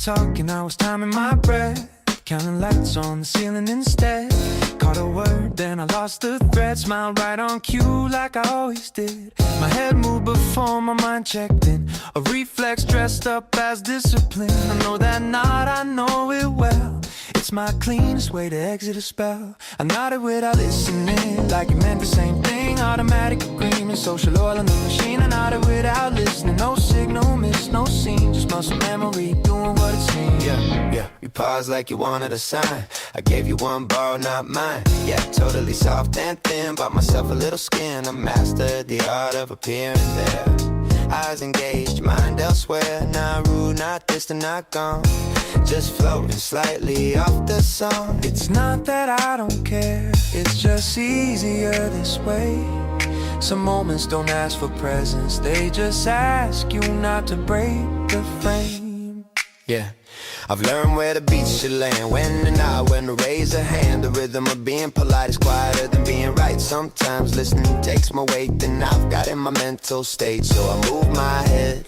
talking, I was timing my breath, counting lights on the ceiling instead. Caught a word, then I lost the thread. Smiled right on cue like I always did. My head moved before my mind checked in. A reflex dressed up as discipline. I know that nod, I know it well. It's my cleanest way to exit a spell. I nodded without listening, like it meant the same thing. Automatic agreement, social oil in the machine. I nodded without listening, no signal, miss, no scene. Just muscle memory, doing what it seems. Yeah, you paused like you wanted a sign. I gave you one bar, not mine. Yeah, totally soft and thin, bought myself a little skin. I mastered the art of appearing there. Eyes engaged, mind elsewhere. Not rude, not distant, not gone. Just floating slightly off the song. It's not that I don't care, it's just easier this way. Some moments don't ask for presents, they just ask you not to break the frame. Yeah, I've learned where the beat should land, when and not when to raise a hand. The rhythm of being polite is quieter than being right. Sometimes listening takes more weight than I've got in my mental state. So I move my head,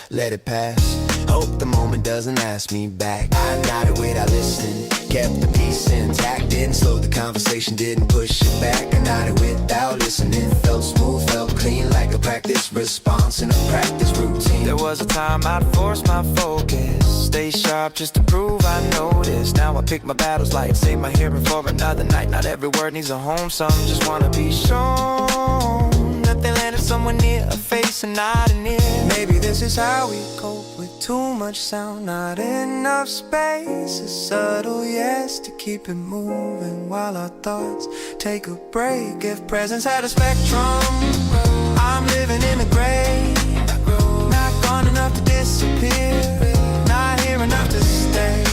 let it pass. Hope the moment doesn't ask me back. I nodded without listening, kept the peace intact. Didn't slow the conversation, didn't push it back. I nodded without listening, felt smooth, felt clean, like a practice response in a practice routine. There was a time I'd force my focus, stay sharp just to prove I noticed. Now I pick my battles light, save my hearing for another night. Not every word needs a home, some just wanna be shown. Nothing landed somewhere near a face and not an ear. Maybe this is how we cope with too much sound, not enough space. A subtle yes to keep it moving while our thoughts take a break. If presence had a spectrum, I'm living in the gray. Not gone enough to disappear, not here enough to stay.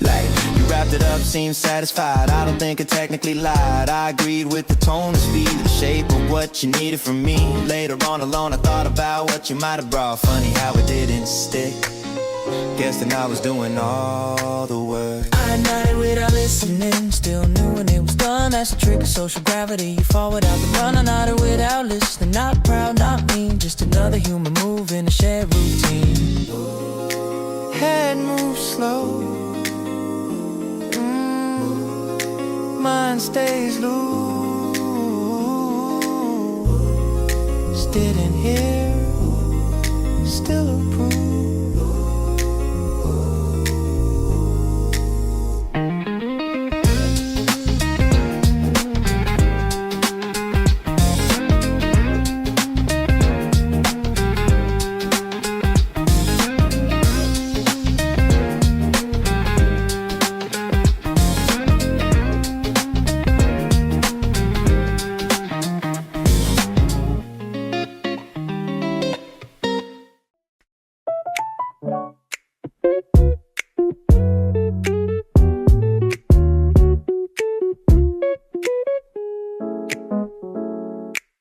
Like, you wrapped it up, seemed satisfied. I don't think I technically lied. I agreed with the tone, the speed, the shape of what you needed from me. Later on alone, I thought about what you might have brought. Funny how it didn't stick. Guess that I was doing all the work. I nodded without listening, still knew when it was done. That's the trick of social gravity, you fall without the run. I nodded without listening, not proud, not mean, just another human move in a shared routine. Head moves slow, mind stays loose. Didn't hear, still approve.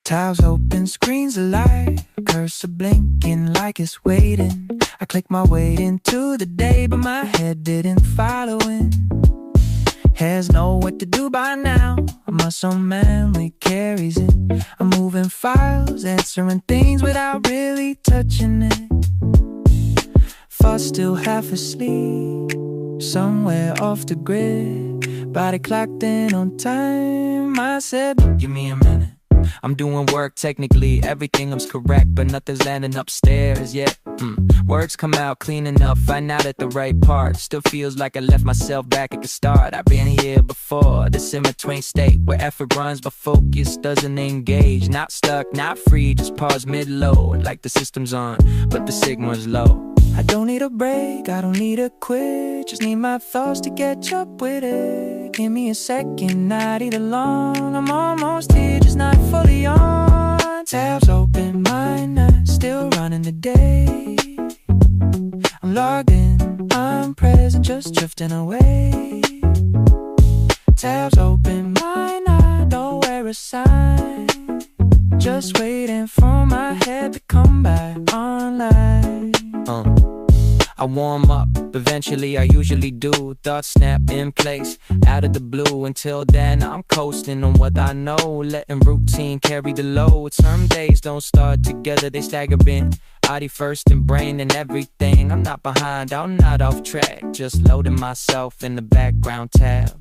Tabs open, screens alight, cursor blinking like it's waiting. I click my way into the day, but my head didn't follow in. Heads know what to do by now, a muscle memory carries it. I'm moving files, answering things without really touching it. Thoughts still half asleep, somewhere off the grid. Body clocked in on time, I said, give me a minute. I'm doing work technically, everything was correct, but nothing's landing upstairs yet. Words come out clean enough, find out at the right part. Still feels like I left myself back at the start. I've been here before, this in-between state where effort runs but focus doesn't engage. Not stuck, not free, just pause mid-load, like the system's on, but the signal's low. I don't need a break, I don't need a quit, just need my thoughts to catch up with it. Give me a second, not either long, I'm almost here, just not fully on. Tabs open, mind not still running the day. I'm logged in, I'm present, just drifting away. Tabs open, mind not, don't wear a sign. Just waiting for my head to come back online. I warm up, but eventually I usually do. Thoughts snap in place, out of the blue. Until then I'm coasting on what I know, letting routine carry the load. Some days don't start together, they stagger in. Body first and brain and everything. I'm not behind, I'm not off track. Just loading myself in the background tab.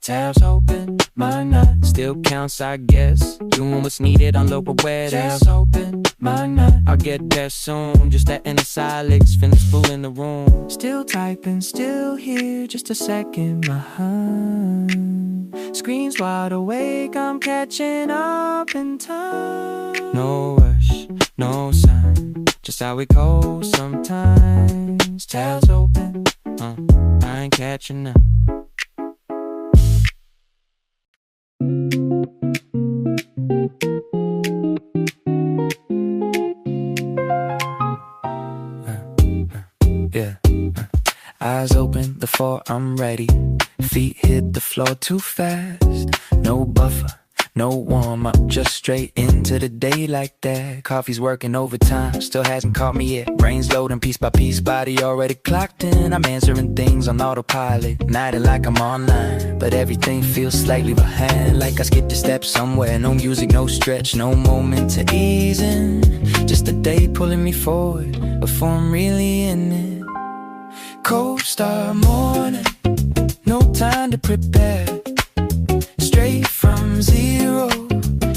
Tabs open, mine not. Still counts, I guess. Doing what's needed on low awareness. Tabs open, mine not. I'll get there soon. Just that inner silence, finish full in the room. Still typing, still here, just a second behind. Screens wide awake, I'm catching up in time. No rush, no sign, just how it goes sometimes. Tabs open, I ain't catching up. Eyes open before I'm ready. Feet hit the floor too fast. No buffer, no warm up, just straight into the day like that. Coffee's working overtime, still hasn't caught me yet. Brain's loading piece by piece, body already clocked in. I'm answering things on autopilot, night like I'm online, but everything feels slightly behind. Like I skipped a step somewhere. No music, no stretch, no moment to ease in. Just a day pulling me forward before I'm really in it. Cold start morning, no time to prepare. Straight from zero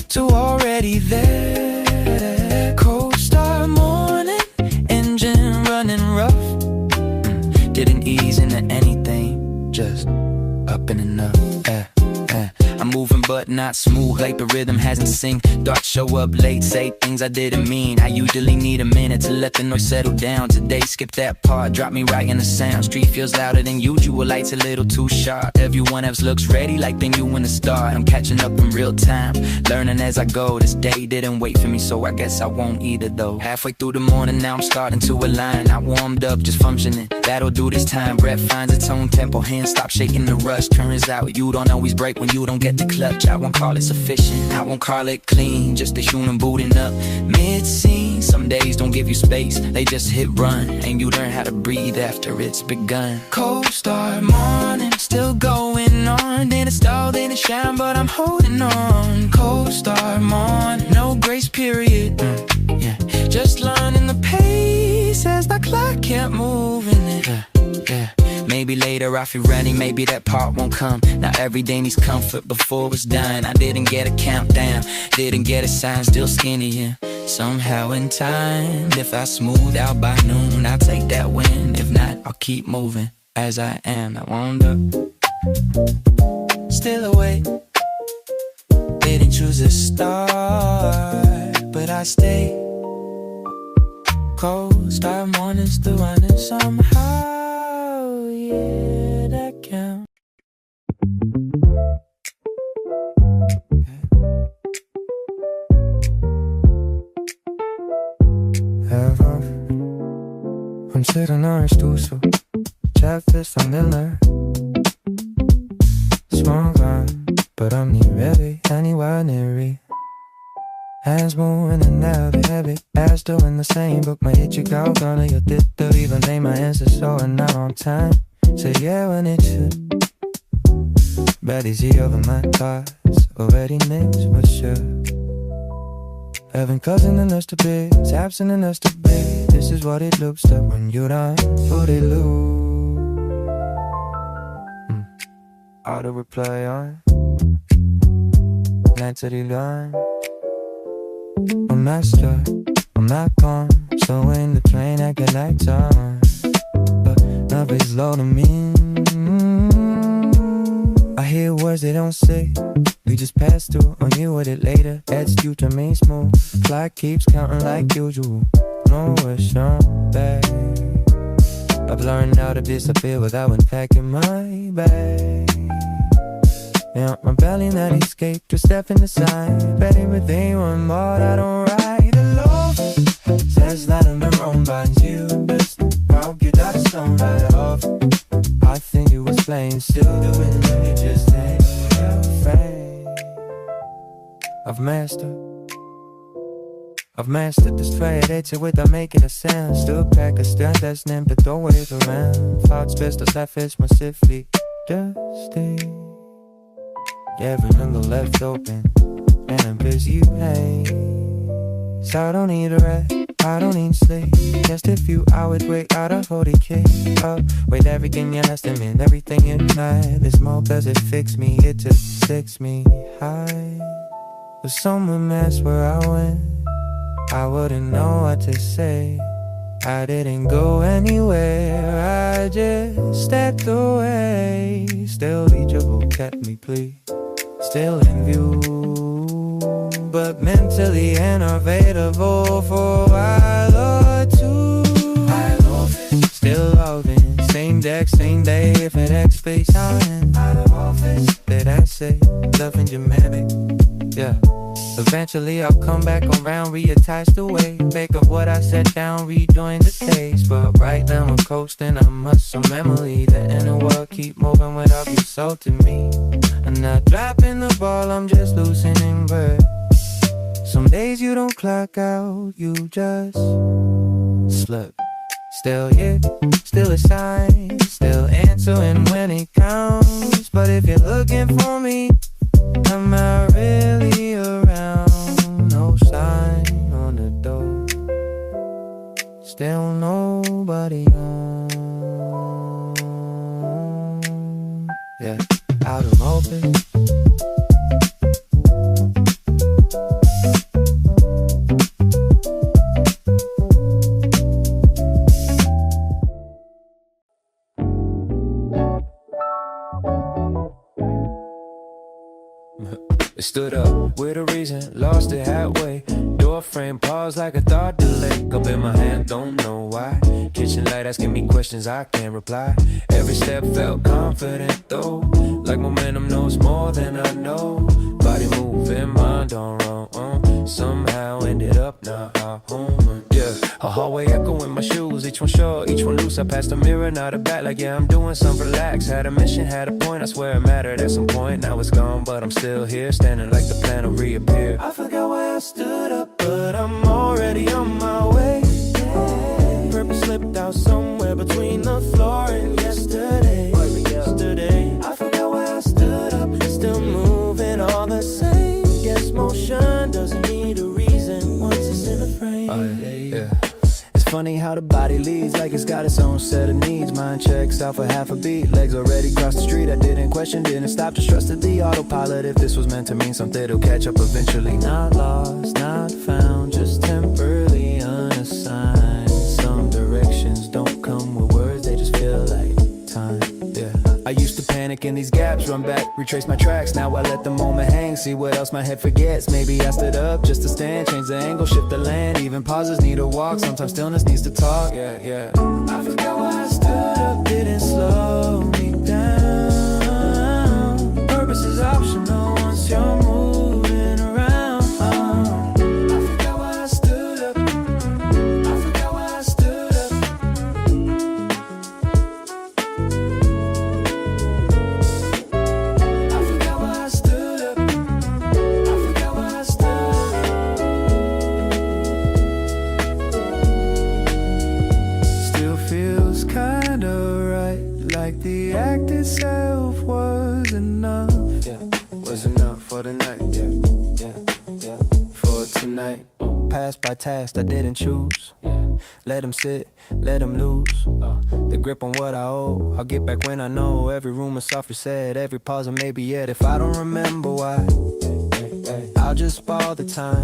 to already there. Cold start morning, engine running rough. Didn't ease into anything, just up and up. I'm moving but not smooth, like the rhythm hasn't synced. Thoughts show up late, say things I didn't mean. I usually need a minute to let the noise settle down. Today skip that part, drop me right in the sound. Street feels louder than usual, lights a little too sharp. Everyone else looks ready like they knew when to start. I'm catching up in real time, learning as I go. This day didn't wait for me, so I guess I won't either though. Halfway through the morning, now I'm starting to align. I warmed up, just functioning, that'll do this time. Breath finds its own tempo, hands stop shaking the rush. Turns out you don't always break when you don't get the clutch. I won't call it sufficient, I won't call it clean. Just a human booting up mid-scene. Some days don't give you space, they just hit run, and you learn how to breathe after it's begun. Cold start morning, still going on. Then it stalled, then it shine, but I'm holding on. Cold start morning, no grace period. Just learning the pace as the clock kept moving it. Maybe later I feel running, maybe that part won't come. Now every day needs comfort before it's done. I didn't get a countdown, didn't get a sign, still skinny, yeah. Somehow in time, if I smooth out by noon, I'll take that win. If not, I'll keep moving as I am. I wound up, still awake. Didn't choose to start, but I stay. Cold start mornings still running somehow. Yeah, that count. I'm sitting on a stool, so breakfast on dinner. Small gun, but I'm not ready anywhere near it. Hands moving and now they're heavy. Ass doing the same, but my itchy girl gonna your did the even name my answer, so I'm not on time. Say yeah when it should. Bad easy over my thoughts, already mixed, but sure. Having cousin and us to be, absent and us to be. This is what it looks like when you don't put it loose. Auto reply on, nights at 11. I'm master, I'm not gone. So in the train I get lights on, but nobody's loading me. I hear words they don't say, we just pass through, on you with it later. Adds you to me smooth, clock keeps counting like usual. No wish on back, I've learned how to disappear without unpacking my bag. Yeah, my belly not escape, to step in the side. Baby, they want more, I don't ride alone. Says that I'm the wrong binds you best. I'll get that song right off. I think you was playing, still doing it, you just ain't your friend. I've messed up, I've mastered this fire edge without making a sound. Still pack a stand that's named to throw it around. Thoughts best as I fish my swiftly dusty. Every window left open and I'm busy hey. So I don't need a rest, I don't need sleep. Just a few hours wait out of 40K. Oh, with everything you less than mean, everything inside. This more does it fix me, it just sticks me high. But someone asked where I went, I wouldn't know what to say. I didn't go anywhere, I just stepped away. Still reachable, kept me please, still in view, but mentally unavailable for a while or two. I love it. Still loving, same deck, same day, FedEx space out of office. Did I say, loving Germanic, yeah. Eventually I'll come back around, reattach the way, make up what I set down, redoing the taste. But right now I'm coasting, I muscle memory. The inner world keep moving without you salting me. I'm not dropping the ball, I'm just loosening breath. Some days you don't clock out, you just slip. Still here, still a sign, still answering when it counts. But if you're looking for me, I'm not really around. No sign on the door, still nobody home. Yeah, out of open. Stood up with a reason, lost it halfway. Door frame paused like a thought delay. Cup in my hand, don't know why. Kitchen light asking me questions I can't reply. Every step felt confident though, like momentum knows more than I know. Body moving, mind on wrong. Somehow ended up not home. Yeah, a hallway echoing my shoes. Each one short, each one loose. I passed the mirror, now the back like yeah I'm doing something relaxed. Had a mission, had a point. I swear it mattered at some point. Now it's gone, but I'm still here, standing like the plan will reappear. I forgot why I stood up, but I'm already on my way. Purpose slipped out somewhere between the floor and yesterday. I forgot why I stood up, still moving all the same. Guess motion doesn't need a reason once it's in a frame. Yeah. It's funny how the body leads like it's got its own set of needs. Mind checks out for half a beat, legs already crossed the street. I didn't question, didn't stop, just trusted the autopilot. If this was meant to mean something, it'll catch up eventually. Not lost, not found, just temporarily unassigned. Some directions don't come with words, they just feel like time. Yeah, I used to panic in these gaps, run back, retrace my tracks. Now I let the moment hang, see what else my head forgets. Maybe I stood up just to stand, change the angle, shift the land. Even pauses need a walk, sometimes stillness needs to talk. Yeah. I forgot why I stood up, didn't slow me down. Purpose is optional once you're moving around. I forgot why I stood up. I forgot why I stood up. I forgot why I stood up. I forgot why I stood up. Still feels kinda right, like the act itself was enough. Yeah, was enough for the night. Yeah, for tonight. Passed by task I didn't choose. Let them sit, let them lose the grip on what I owe. I'll get back when I know. Every rumor softly said, every pause or maybe yet. If I don't remember why, I'll just borrow the time.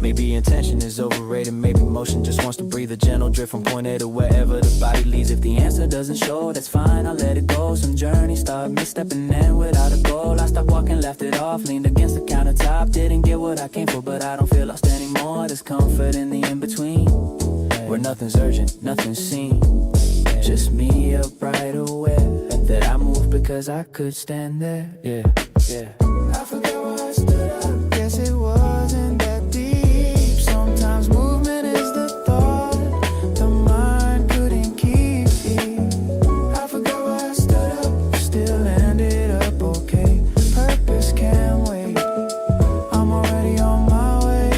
Maybe intention is overrated, maybe motion just wants to breathe. A gentle drift from point A to wherever the body leads. If the answer doesn't show, that's fine, I'll let it go. Some journey start misstepping in without a goal. I stopped walking, left it off, leaned against the countertop. Didn't get what I came for, but I don't feel lost anymore. There's comfort in the in-between, where nothing's urgent, nothing's seen. Just me upright aware that I moved because I could stand there. Yeah. I forgot why I stood up. Guess it wasn't that deep. Sometimes movement is the thought the mind couldn't keep. I forgot why I stood up, still ended up okay. Purpose can't wait, I'm already on my way.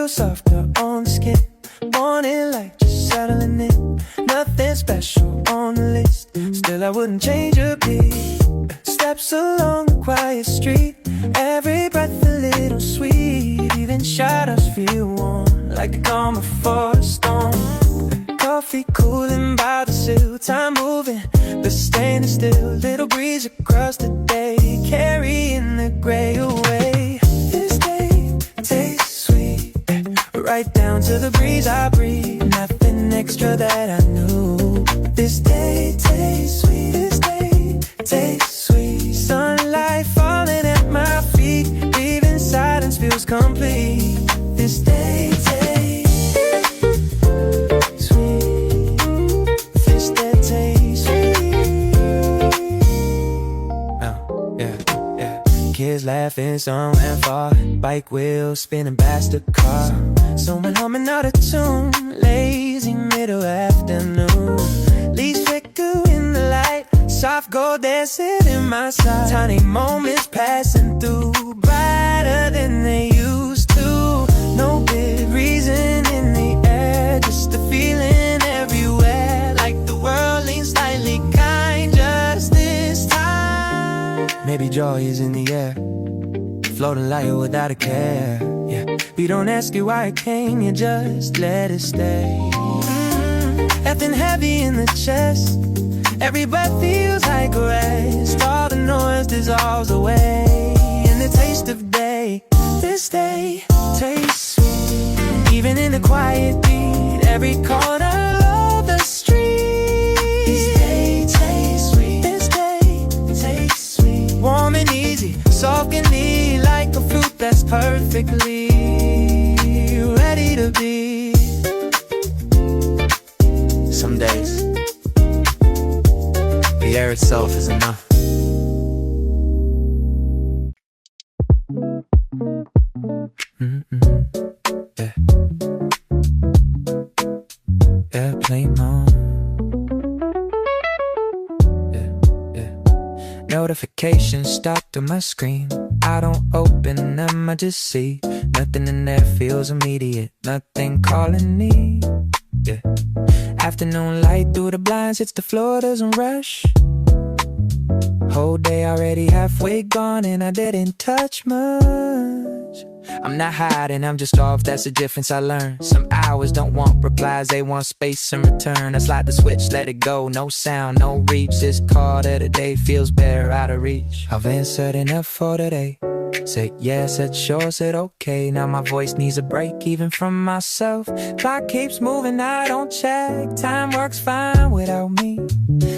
feels softer on the skin. Want it like just settling in. Nothing special on the list. Still I wouldn't change a beat. Steps along the quiet street. Every breath a little sweet. Even shadows feel warm, like the calm before a storm. Coffee cooling by the sill. Time moving, but staying still. Little breeze across the day, carrying the gray away. This day tastes sweet, right down to the breeze I breathe. Nothing extra that I knew. This day tastes sweet. This day tastes sweet. Sunlight falling at my feet. Even silence feels complete. This day tastes sweet. This day tastes sweet. Oh, yeah, yeah. Kids laughing somewhere far. Bike wheels spinning past the car. Someone humming out a tune. Lazy middle afternoon. Leaves flicker in the light. Soft gold dancing in my side. Tiny moments passing through, brighter than they used to. No big reason in the air, just a feeling everywhere. Like the world leans slightly kind just this time. Maybe joy is in the air, floating light without a care. Yeah, we don't ask you why it came, you just let it stay. Nothing heavy in the chest. Every breath feels like a rest. All the noise dissolves away in the taste of day. This day tastes sweet. Even in the quiet beat, every corner of the street. This day tastes sweet. This day tastes sweet. Warm and easy, soft and neat, like a fruit that's perfectly ready to be. Some days the air itself is enough. Yeah. Airplane mode. Yeah, yeah. Notifications stuck to my screen. I don't open them, I just see. Nothing in there feels immediate. Nothing calling me. Yeah. Afternoon light through the blinds hits the floor, doesn't rush. Whole day already halfway gone and I didn't touch much. I'm not hiding, I'm just off, that's the difference I learned. Some hours don't want replies, they want space in return. I slide the switch, let it go, no sound, no reach. This call of the day feels bare out of reach. I've answered enough for today. Said yes, said sure, said okay. Now my voice needs a break even from myself. Clock keeps moving, I don't check. Time works fine without me.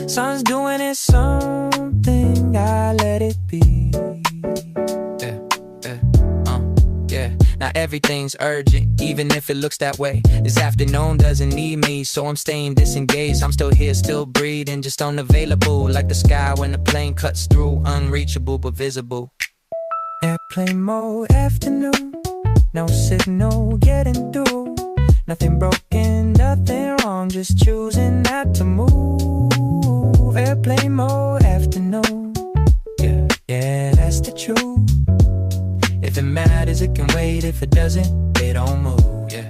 Sun's doing its something, I let it be. Yeah. Now everything's urgent, even if it looks that way. This afternoon doesn't need me, so I'm staying disengaged. I'm still here, still breathing, just unavailable. Like the sky when the plane cuts through, unreachable but visible. Airplane mode, afternoon. No signal getting through. Nothing broken, nothing wrong, just choosing not to move. Airplane mode, afternoon. Yeah, yeah, that's the truth. If it matters, it can wait. If it doesn't, it don't move. Yeah.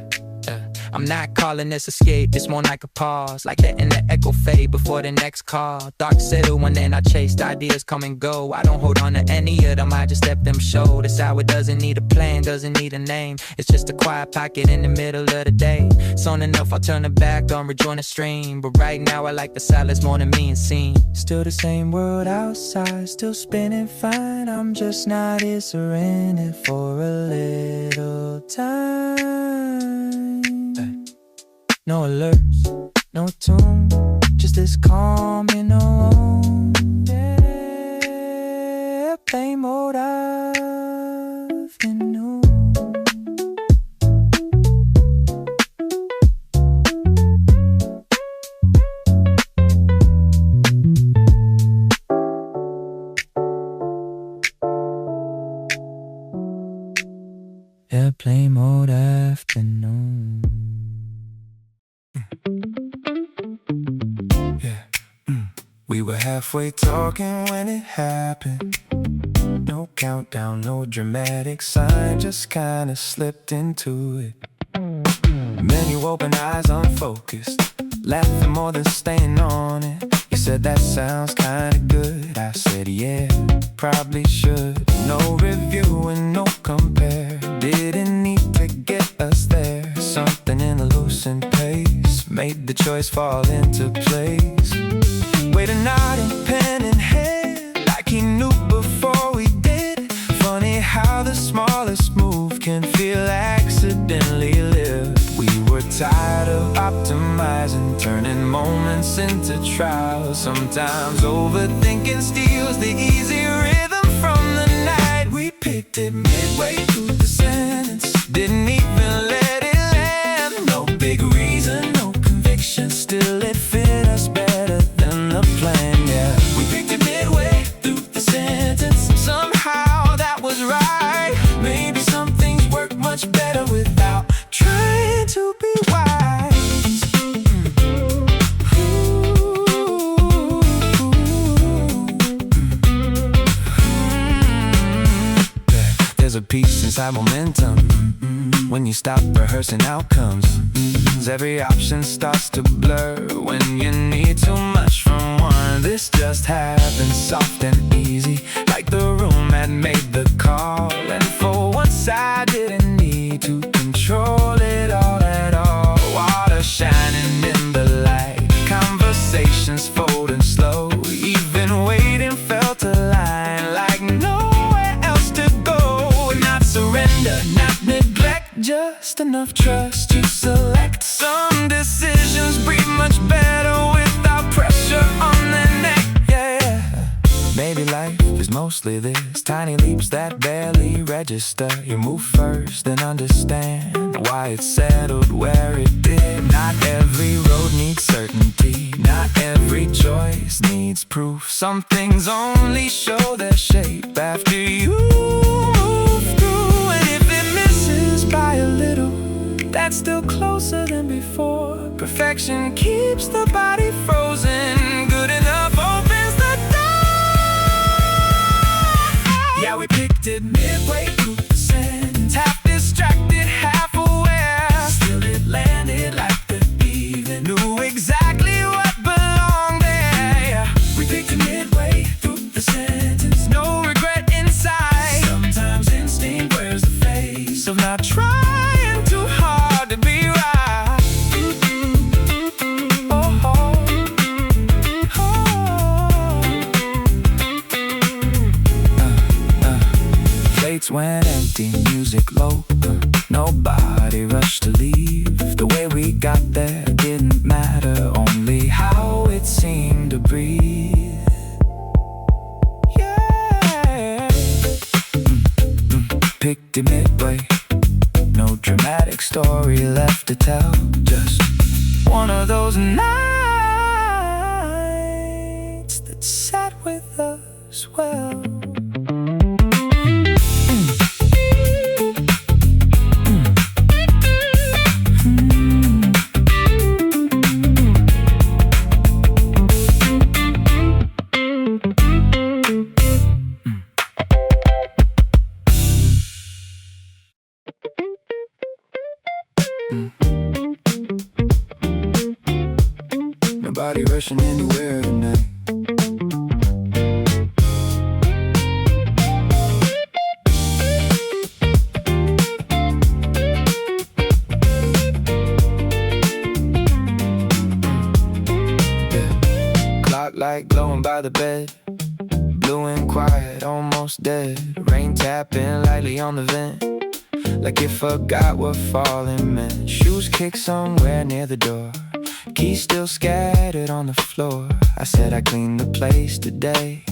I'm not calling this escape, it's more like a pause. Like letting the echo fade before the next call. Thoughts settle when then I chased ideas come and go. I don't hold on to any of them, I just let them show. This hour doesn't need a plan, doesn't need a name. It's just a quiet pocket in the middle of the day. Soon enough, I'll turn it back on, rejoin the stream. But right now I like the silence more than being seen. Still the same world outside, still spinning fine. I'm just not here surrendering for a little time. No alerts, no tune, just this calm in the room. Yeah, play mode afternoon. Airplane mode afternoon. Yeah. We were halfway talking when it happened. no countdown, no dramatic sign, just kinda slipped into it. Then you open eyes unfocused, laughing more than staying on it. You said that sounds kinda good. I said yeah, probably should. No review and no compare, didn't need to get us there. Something in the loosened pace made the choice fall into place. Wait a nod and pen in hand, like he knew before we did. Funny how the smallest move can feel accidentally lived. We were tired of optimizing, turning moments into trials. Sometimes overthinking steals the easy rhythm from the night. We picked it midway through the sentence, didn't even let it land. No big reason, no conviction, still it fit us better than the plan, yeah. We picked it midway through the sentence, somehow that was right. Maybe some things work much better without trying to be wise. There's a peace inside momentum when you stop rehearsing outcomes. Every option starts to blur when you need too much from one. This just happened soft and easy, like the room had made the call. And for once I didn't need to control it all at all. Water shining in the light, conversations folding slow. Even waiting felt aligned, like nowhere else to go. Not surrender, not neglect, just enough trust to select. Some decisions breathe much better without pressure on their neck, yeah. Maybe life is mostly this, tiny leaps that barely register. You move first and understand why it settled where it did. Not every road needs certainty, not every choice needs proof. Some things only show their shape after you move through. And if it misses by a little, that's still closer than before. Perfection keeps the body frozen, good enough opens the door. Yeah, we picked it midway through the sentence, half distracted, half aware. Still it landed like the even knew exactly what belonged there. Yeah, we picked it midway through the sentence, no regret inside. Sometimes instinct wears the face of not trying too hard to be right. Plates went empty, music low, nobody rushed to leave. The way we got there didn't matter, only how it seemed to breathe. Yeah. Picked it midway, no dramatic story left to tell, just one of those nights that sat with us well. Nobody rushing anywhere tonight. Clock light glowing by the bed, blue and quiet, almost dead. Rain tapping lightly on the vent, like it forgot what falling meant. Shoes kicked somewhere near the door, keys still scattered on the floor. I said I cleaned the place today,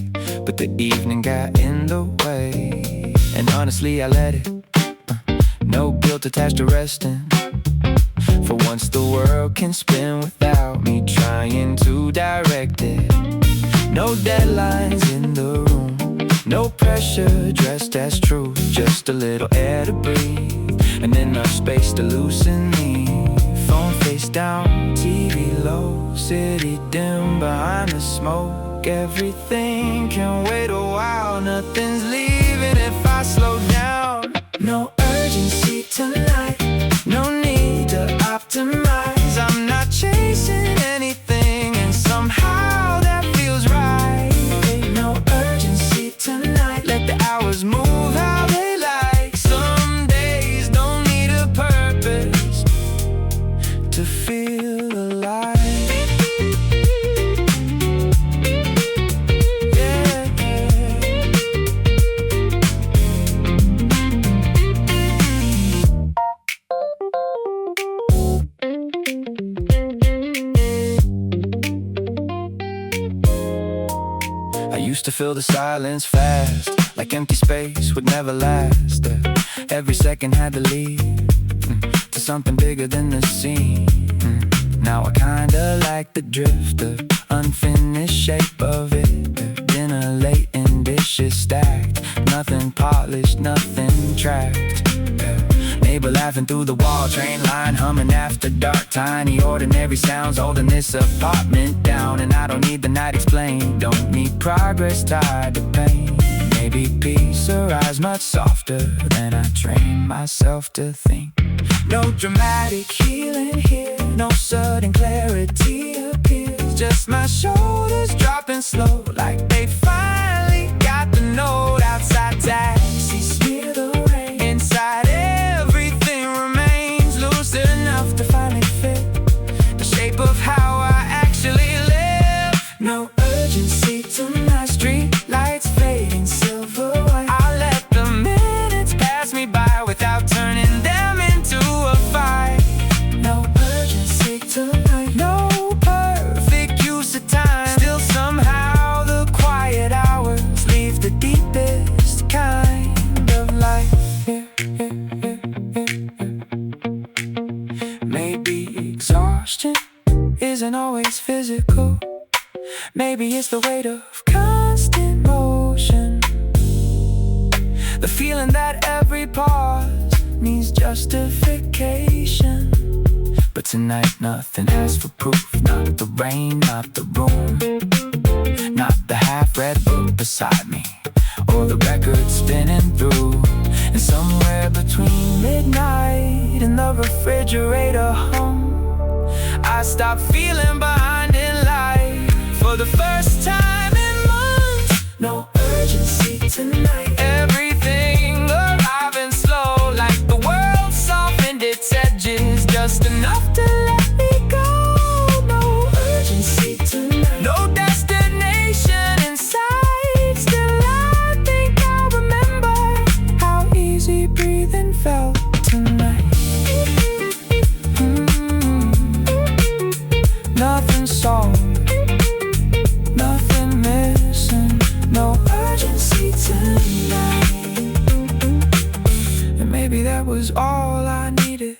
but the evening got in the way. And honestly I let it, no guilt attached to resting. For once the world can spin without me trying to direct it. No deadlines in the room, no pressure dressed as truth. Just a little air to breathe, and enough space to loosen me. Phone face down, TV low, city dim behind the smoke. Everything can wait a while, nothing's leaving. Used to fill the silence fast, like empty space would never last. Every second had to lead to something bigger than the scene. Now I kinda like the drift, the unfinished shape of it. Dinner late and dishes stacked, nothing polished, nothing tracked. Neighbor laughing through the wall, train line humming after dark. Tiny ordinary sounds holding this apartment down. And I don't need the night explained, don't need progress tied to pain. Maybe peace arrives much softer than I train myself to think. No dramatic healing here, no sudden clarity appears. Just my shoulders dropping slow, like they finally got the note. Outside taxis smear the rain, inside everything remains lucid enough to finally fit the shape of how I actually live. No urgency to my street lights fading silver white. I let the minutes pass me by without turning them into a fight. No urgency tonight, no perfect use of time. Still somehow the quiet hours leave the deepest kind of light. Maybe exhaustion isn't always physical. Maybe it's the weight of constant motion, the feeling that every pause needs justification. But tonight nothing asks for proof. Not the rain, not the room, not the half-read book beside me, or the record spinning through. And somewhere between midnight and the refrigerator hum, I stop feeling behind in life for the first time in months. No urgency tonight, everything arriving slow, like the world softened its edges just enough to let me go. No urgency tonight, no destination in sight. Still I think I'll remember how easy breathing felt tonight. Nothing solved, nothing missing, no urgency tonight. And maybe that was all I needed.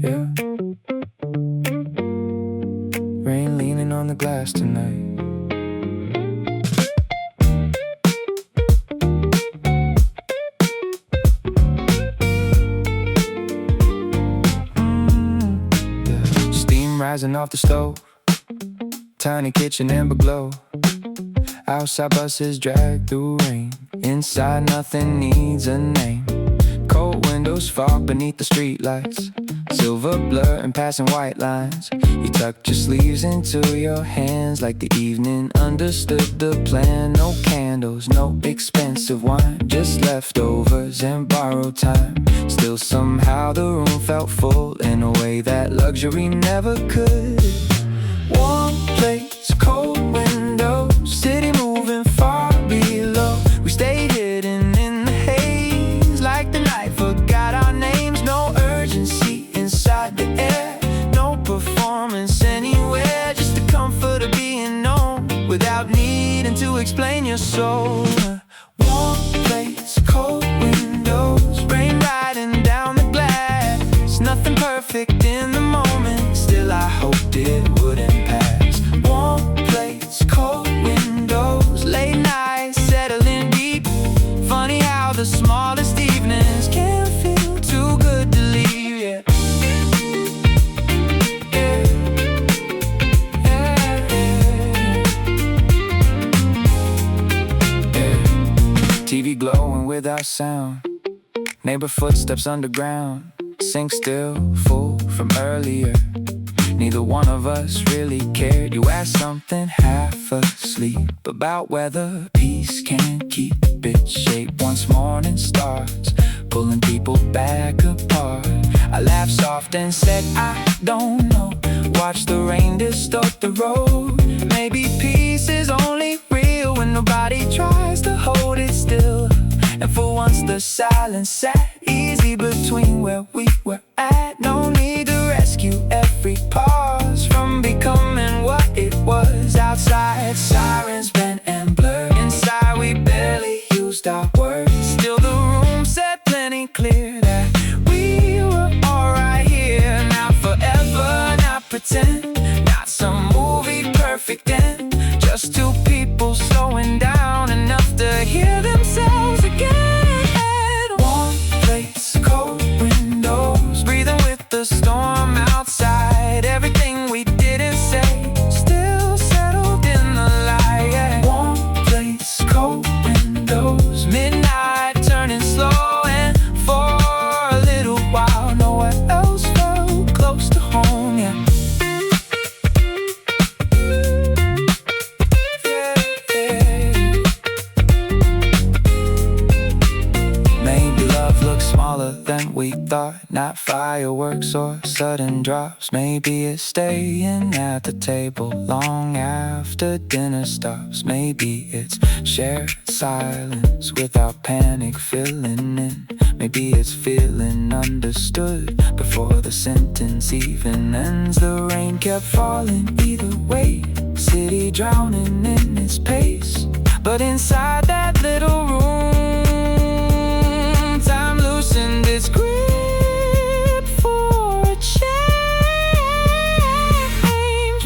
Yeah. Rain leaning on the glass tonight. Yeah. Steam rising off the stove, tiny kitchen amber glow. Outside buses drag through rain, inside nothing needs a name. Cold windows fog beneath the streetlights, silver blur and passing white lines. You tucked your sleeves into your hands like the evening understood the plan. No candles, no expensive wine, just leftovers and borrowed time. Still somehow the room felt full in a way that luxury never could. Warm plates, cold windows, city moving far below. We stayed hidden in the haze like the night forgot our names. No urgency inside the air, no performance anywhere, just the comfort of being known without needing to explain your soul. Warm plates, cold windows, rain riding down the glass. Nothing perfect in the moment, still I hoped it wouldn't pass. Warm plates, cold windows, late nights settling deep. Funny how the smallest evenings can feel too good to leave. Yeah. TV glowing without sound, neighbor footsteps underground. Sink still, full from earlier. Neither one of us really cared. You asked something half asleep about whether peace can keep its shape once morning starts, pulling people back apart. I laughed soft and said, I don't know. Watch the rain distort the road. Maybe peace is only real when nobody tries to hold it still. And for once the silence sat easy between where we were at. No need to rescue every pause from becoming what it was. Outside, sirens bent and blurred. Inside, we barely used our words. Still the room said plenty clear that we were alright here. Not forever, not pretend, not some movie perfect end. Just two people slowing down enough to hear themselves again. Warm place, cold windows, breathing with the storm outside. Everything we didn't say still settled in the light. Warm place, cold windows, midnight turning slow, and for a little while nowhere else felt close to home. Yeah. Than we thought, not fireworks or sudden drops. Maybe it's staying at the table long after dinner stops. Maybe it's shared silence without panic filling in. Maybe it's feeling understood before the sentence even ends. The rain kept falling either way, city drowning in its pace. But inside that little room, time loosened its grip for a change.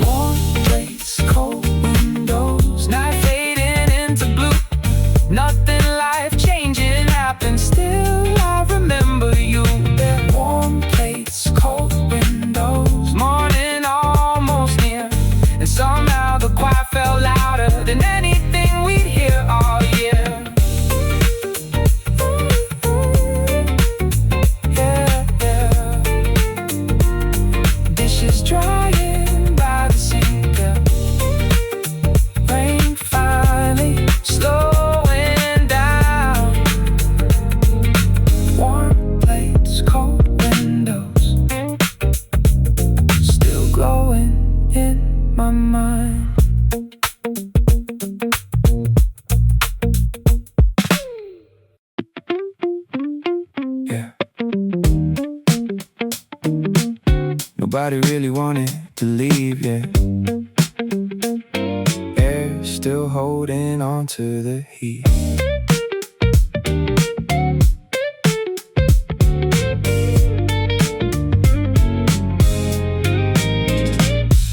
Warm place, cold windows, night fading into blue. Nothing life-changing happened, still I remember you. There, warm place, cold windows, morning almost near, and somehow the quiet felt louder than anything we'd hear all year. Drying by the sink, rain finally slowing down. Warm plates, cold windows, still glowing in my mind. Yeah. Nobody really wanted to leave yet. Air still holding on to the heat.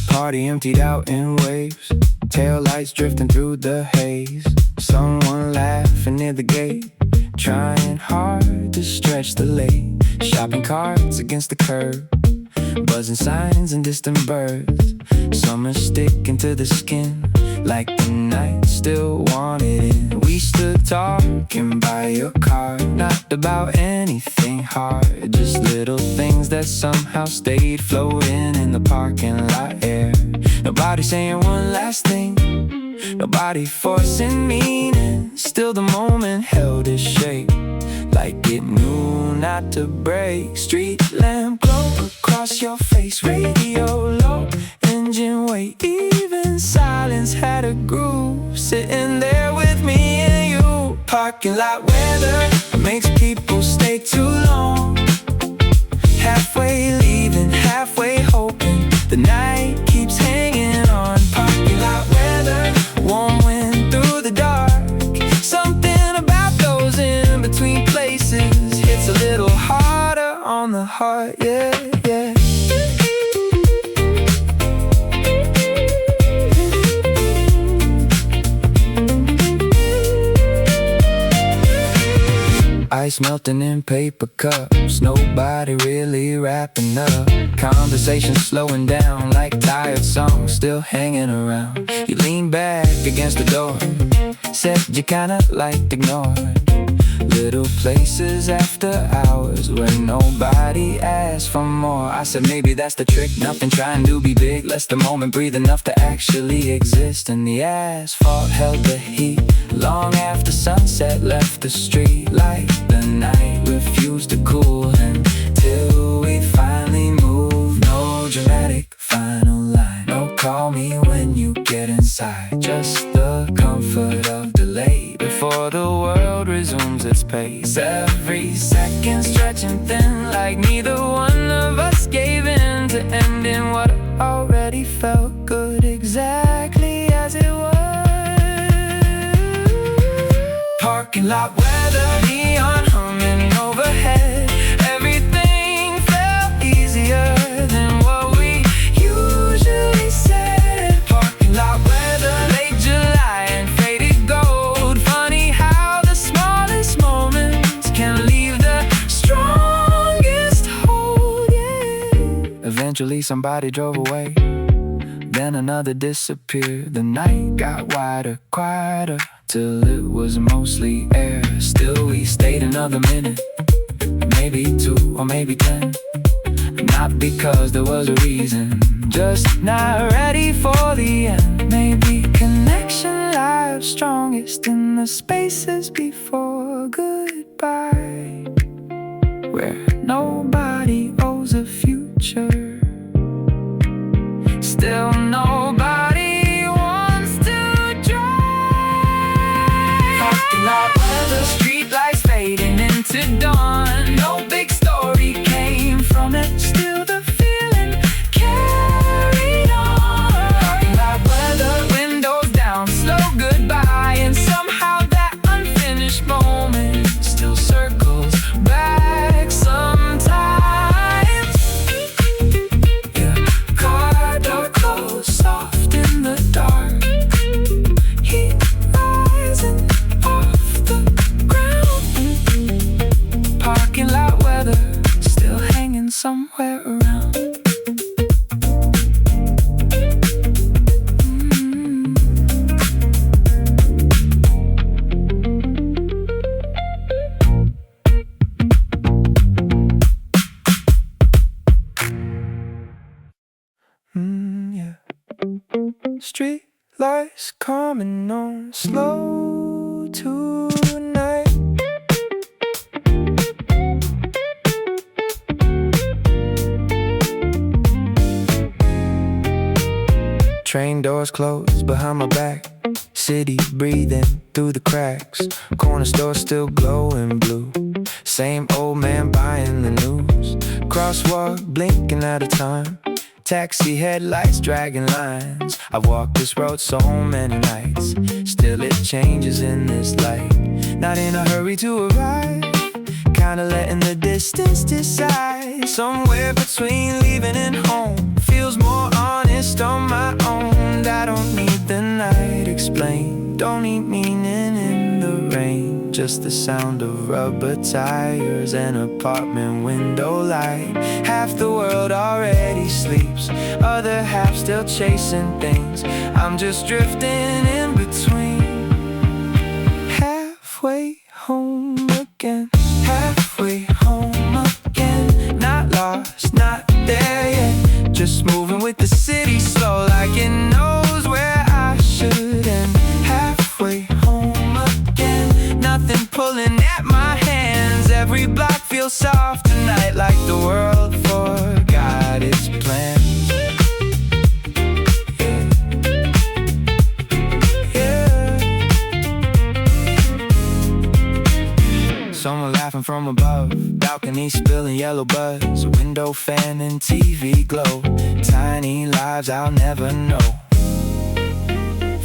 Party emptied out in waves, tail lights drifting through the haze. Someone laughing near the gate, trying hard to stretch the lane. Shopping carts against the curb, buzzing signs and distant birds. Summer sticking to the skin, like the night still wanted it. We stood talking by your car, not about anything hard, just little things that somehow stayed floating in the parking lot air. Nobody saying one last thing, nobody forcing meaning. Still the moment held its shape, like it knew not to break. Street lamp glow across your face, radio low, engine wait. Even silence had a groove, sitting there with me and you. Parking lot weather makes people stay too long, halfway leaving, halfway hoping. The night keeps hanging on. Parking lot weather, warm wind through the dark. Something about those in between places hits a little harder on the heart, yeah, yeah. Ice melting in paper cups, nobody really wrapping up. Conversation slowing down like tired songs still hanging around. You lean back against the door, said you kinda liked ignoring. Little places after hours where nobody asked for more. I said maybe that's the trick, nothing trying to be big. Let the moment breathe enough to actually exist. And the asphalt held the heat long after sunset left the street. Like the night refused to cool until we pick final line. No, call me when you get inside. Just the comfort of delay before the world resumes its pace. Every second stretching thin, like neither one of us gave in to ending what already felt good exactly as it was. Parking lot weather, neon humming overhead. Everything felt easier than what we usually said. Parking lot weather, late July and faded gold. Funny how the smallest moments can leave the strongest hold, yeah. Eventually somebody drove away, then another disappeared. The night got wider, quieter, till it was mostly air. Still we stayed another minute, maybe 2 or maybe 10. Not because there was a reason, just not ready for the end. Maybe connection lies strongest in the spaces before goodbye, where nobody owes a future. Still nobody wants to drive. Parking lot weather, street lights fading into dawn. No big story came from it, still the feeling carried on. Parking lot weather, windows down, slow goodbye. And somehow that unfinished moment still circles back sometimes. Yeah, car door closed, soft in the dark. Heat rising off the ground. Parking lot weather, still hanging somewhere around. Yeah. Street lights coming on slow tonight. Train doors closed behind my back. City breathing through the cracks. Corner store still glowing blue. Same old man buying the news. Crosswalk blinking out of time. Taxi headlights dragging lines. I've walked this road so many nights. Still it changes in this light. Not in a hurry to arrive, kinda letting the distance decide. Somewhere between leaving and home, feels more honest on my own. I don't need the night explained, don't need meaning in the rain. Just the sound of rubber tires and apartment window light. Half the world already sleeps, other half still chasing things. I'm just drifting in between. Halfway home again, halfway home again. Not lost, not there yet. Just moving with the city slow, like it knows where I should end. Halfway home again, nothing pulling at my hands. Every block feels soft tonight, like the world forgot its plans. Someone laughing from above, balcony spilling yellow buzz, window fan and TV glow. Tiny lives I'll never know.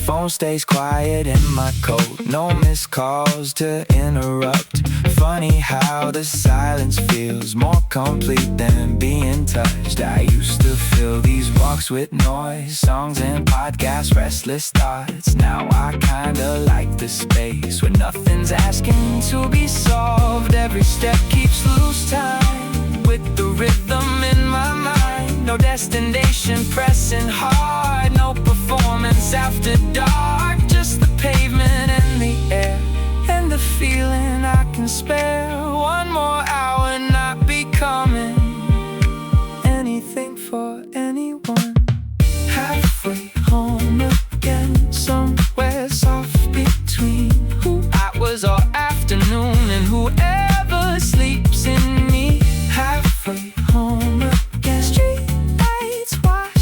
Phone stays quiet in my coat, no missed calls to interrupt. Funny how the silence feels more complete than being touched. I used to fill these walks with noise, songs and podcasts, restless thoughts. Now I kinda like the space where nothing's asking to be solved. Every step keeps loose time with the rhythm in my mind. No destination pressing hard, no performance after dark. Just the pavement and the air and the feeling I can spare. One more hour, not becoming anything for anyone. Halfway home again, somewhere soft between who I was all afternoon and whoever sleeps in me. Halfway home again, street lights wide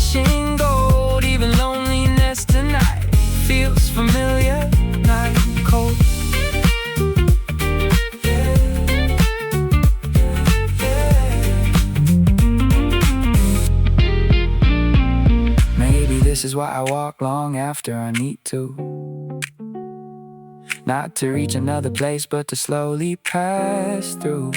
This is why I walk long after I need to. Not to reach another place, but to slowly pass through.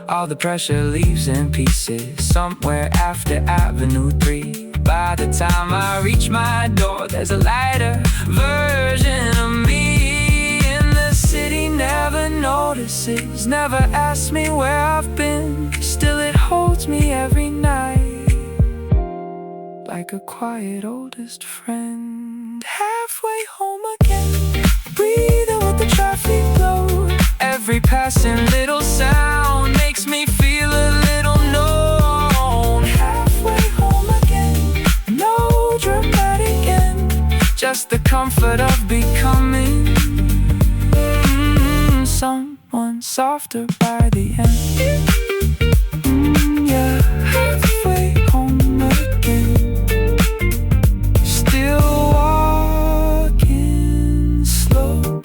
All the pressure leaves in pieces somewhere after Avenue 3. By the time I reach my door, there's a lighter version of me. And the city never notices, never asks me where I've been. Still it holds me every night, like a quiet oldest friend. Halfway home again, breathing with the traffic load. Every passing little sound makes me feel a little known. Halfway home again, no dramatic end, just the comfort of becoming someone softer by the end. Yeah, halfway home again, still walking slow.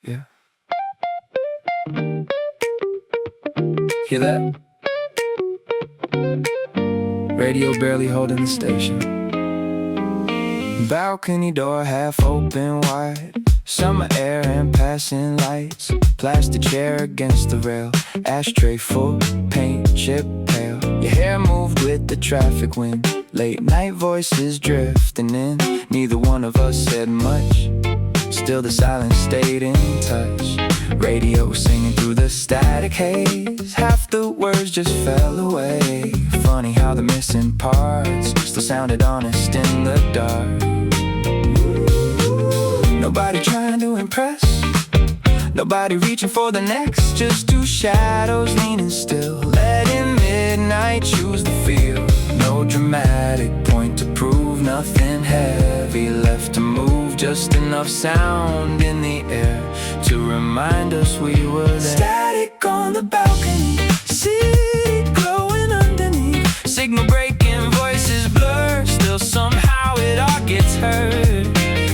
Yeah. Hear that? Radio barely holding the station. Balcony door half open wide. Summer air and passing lights. Plastic chair against the rail. Ashtray full, paint chip pale. Your hair moved with the traffic wind. Late night voices drifting in. Neither one of us said much. Still the silence stayed in touch. Radio singing through the static haze. Half the words just fell away. Funny how the missing parts still sounded honest in the dark. Nobody trying to impress, nobody reaching for the next. Just two shadows leaning still, letting midnight choose the field. No dramatic point to prove, nothing heavy left to move. Just enough sound in the air to remind us we were there. Static on the balcony, city glowing underneath. Signal breaking, voices blur, still somehow it all gets heard.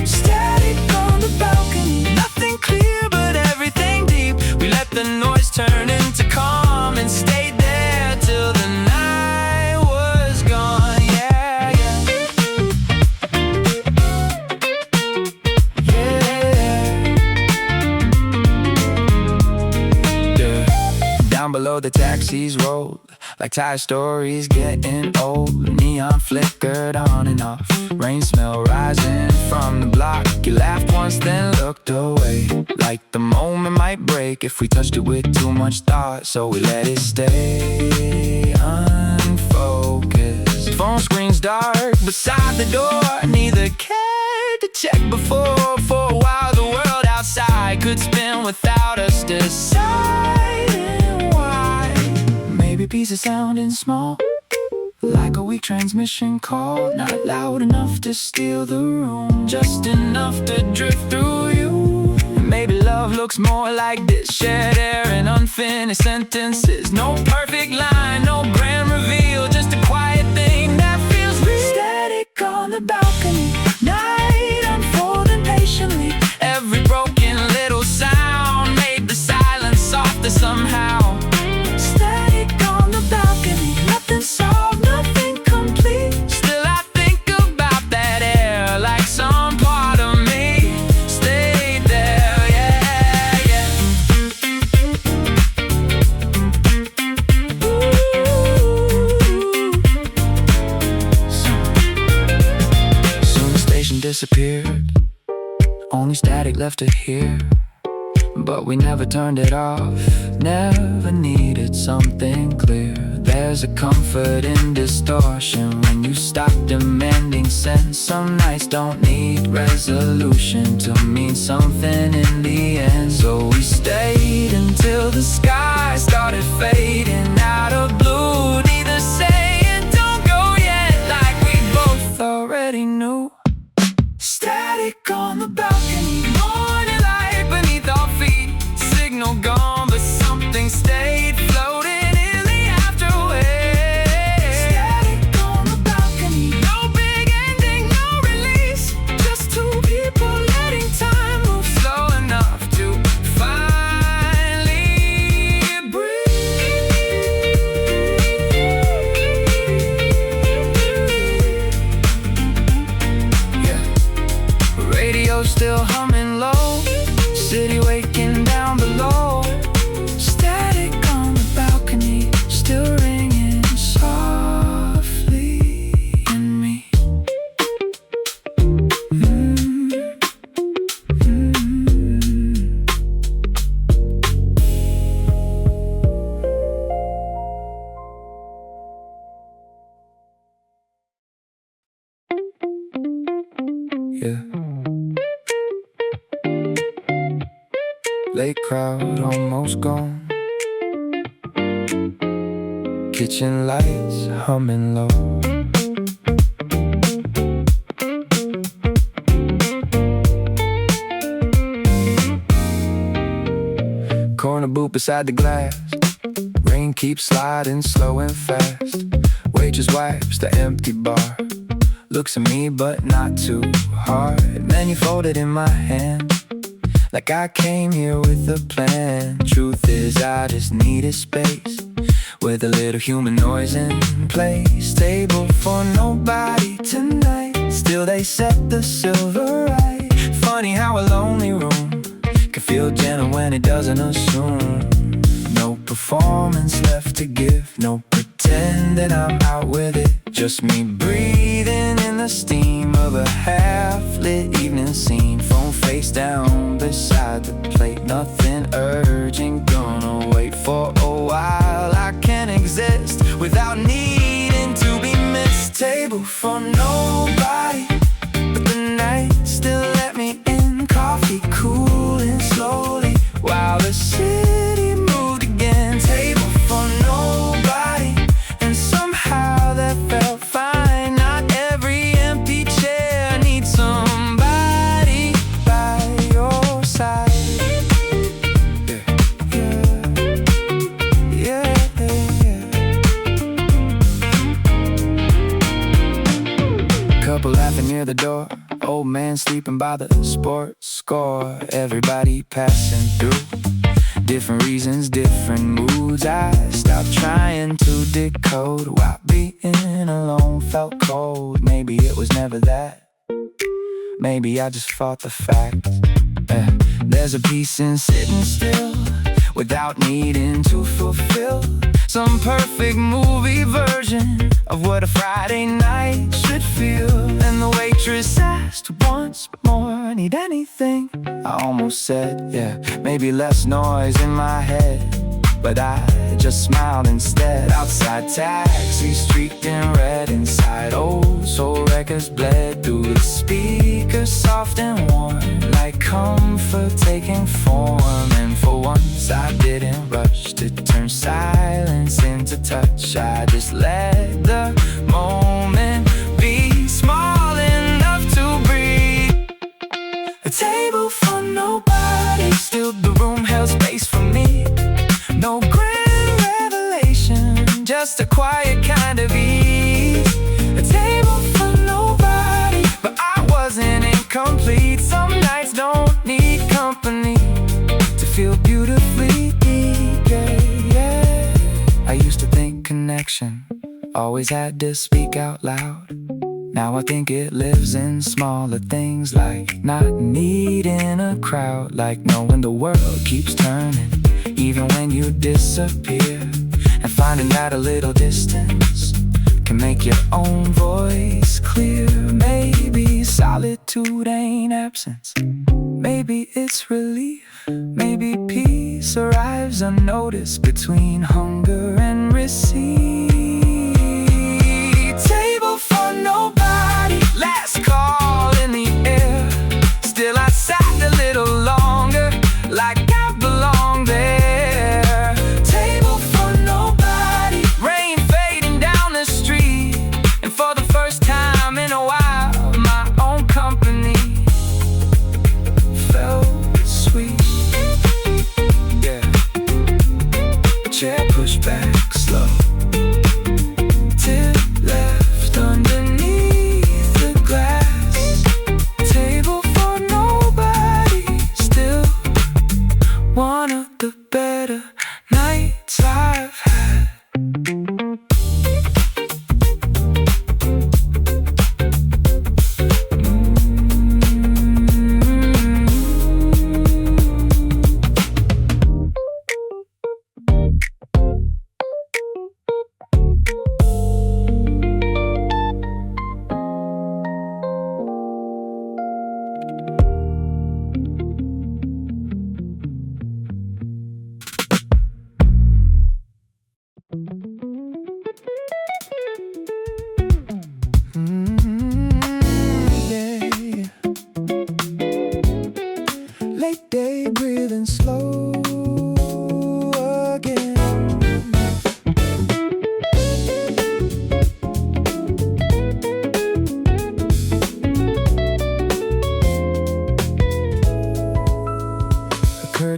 Static on the balcony, nothing clear but everything deep. We let the noise turn into calm and stayed there till the night was gone. Yeah, yeah. Yeah. Down below the taxis rolled like tire stories getting old. Neon flickered on and off, rain smell rising from the block. You laughed once then looked away, like the moment might break if we touched it with too much thought. So we let it stay unfocused. Phone screens dark beside the door, neither cared to check before. For a while the world outside could spin without us deciding why. Maybe pieces sounding small, like a weak transmission call. Not loud enough to steal the room, just enough to drift through you. And maybe love looks more like this, shared air and unfinished sentences. No perfect line, no grand reveal, just a quiet thing that feels real. Static on the balcony, night unfolding patiently. Every broken little sound made the silence softer somehow. Nothing solved, nothing complete. Still I think about that air, like some part of me stayed there, yeah, yeah. Soon the station disappeared, only static left to hear. But we never turned it off, never needed something clear. There's a comfort in distortion when you stop demanding sense. Some nights don't need resolution to mean something in the end. So we stayed until the sky started fading out of blue. Neither saying don't go yet, like we both already knew. Static on the balcony, morning light beneath our feet. Signal gone, but something stayed. late crowd almost gone. Kitchen lights humming low. Corner booth beside the glass. Rain keeps sliding slow and fast. Waitress wipes the empty bar. Looks at me but not too hard. Menu folded in my hand, like I came here with a plan. Truth is I just needed space, with a little human noise in place. Table for nobody tonight. Still they set the silver right. Funny how a lonely room can feel gentle when it doesn't assume. No performance left to give, no pretending I'm out with it. Just me breathing in the steam of a half-lit evening scene. Phone face down beside the plate, nothing urgent, gonna wait for a while. I can't exist without needing to be missed. Table for nobody, but the night still let me in. Coffee cooling slowly while the city moved again. Table for nobody, and somehow that felt fine. Not every empty chair needs somebody by your side. Yeah, yeah, yeah. Couple laughing near the door. Old man sleeping by the sports score. Everybody passing through. Different reasons, different moods. I stopped trying to decode why being alone felt cold. Maybe it was never that. Maybe I just fought the fact. There's a peace in sitting still, without needing to fulfill some perfect movie version of what a Friday night should feel. And the waitress asked once more, need anything? I almost said, yeah, maybe less noise in my head, but I just smiled instead. Outside taxis streaked in red, inside old soul records bled through the speakers, soft and warm, like comfort taking form. And for once I didn't rush to turn silence into touch. I just let the moment be small enough to breathe. A table for nobody, still the room held space for me. No grand revelation, just a quiet kind of ease. A table for nobody, but I wasn't incomplete. Some nights don't need company to feel beautifully deep, yeah. I used to think connection always had to speak out loud. Now I think it lives in smaller things, like not needing a crowd, like knowing the world keeps turning even when you disappear, and finding that a little distance can make your own voice clear. Maybe solitude ain't absence, maybe it's relief. Maybe peace arrives unnoticed between hunger and receipt. Table for nobody, last call in the air. Still I sat a little longer, like I belong there. Table for nobody, rain fading down the street, and for the first time in a while, my own company felt sweet. Yeah, chair pushed back slow.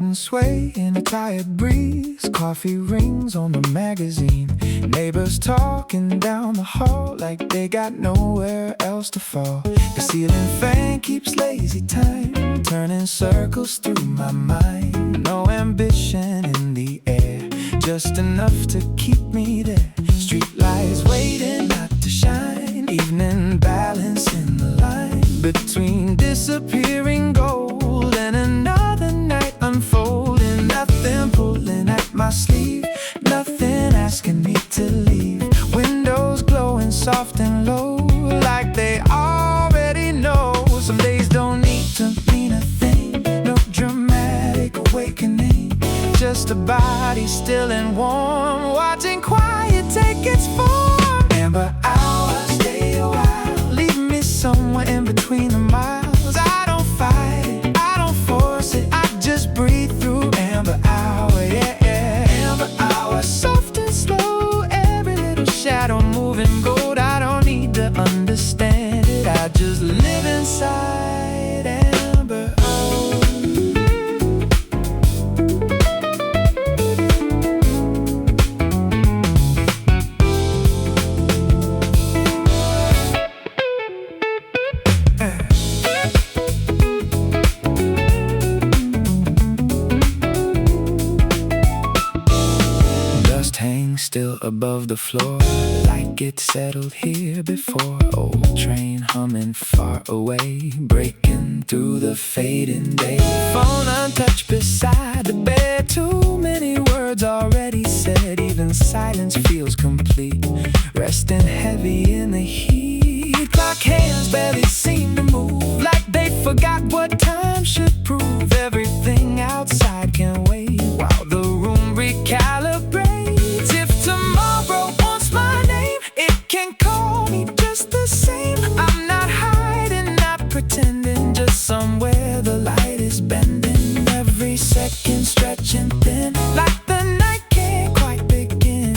curtains sway in a tired breeze. Coffee rings on the magazine. Neighbors talking down the hall like they got nowhere else to fall. The ceiling fan keeps lazy time turning circles through my mind. No ambition in the air, just enough to keep me there. Street lights waiting not to shine. Evening balance in the line between disappearing gold and another night unfolding. Nothing pulling at my sleeve, nothing asking me to leave. Windows glowing soft and low like they already know. Some days don't need to mean a thing, no dramatic awakening, just a body still and warm, watching quiet take its form. Amber hours stay a while, leave me somewhere in between the miles. I don't fight it, I don't force it, I just breathe through amber hour, yeah, yeah. Amber hour, soft and slow, every little shadow moving gold. I don't need to understand it, I just live inside amber hour. Still above the floor, like it settled here before. Old train humming far away, breaking through the fading day. Phone untouched beside the bed, too many words already said. Even silence feels complete, resting heavy in the heat. Clock hands barely seem to move, like they forgot what time should prove. Everything outside can wait while the room recalibrates. Tomorrow wants my name, it can call me just the same. I'm not hiding, not pretending, just somewhere the light is bending. Every second stretching thin, like the night can't quite begin,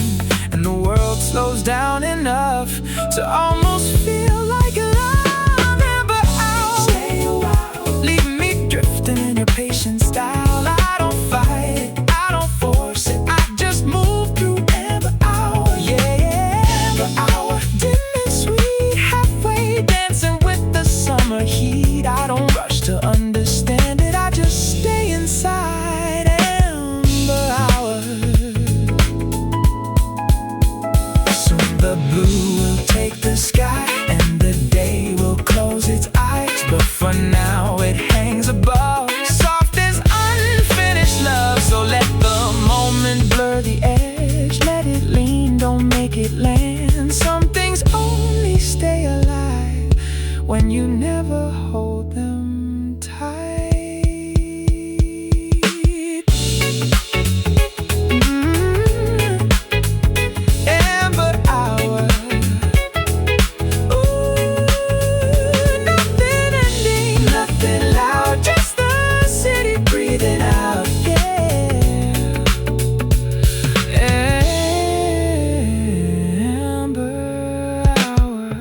and the world slows down enough to almost feel like love. Amber hour, stay a while, leave me drifting in your patient style. I don't fight it, I don't force it, I just move through amber hour, yeah, yeah. Amber hour, dim and sweet, halfway dancing with the summer heat. I don't rush to understand it, I just stay inside amber hour. Soon the blue will take the sky and the day will close its eyes, but for now it hangs above, soft as unfinished love. So let the moment blur the edge, let it lean, don't make it land. Some things only stay alive when you never hold them tight. Amber hour, ooh, nothing ending, nothing loud, just the city breathing out, yeah. Amber hour.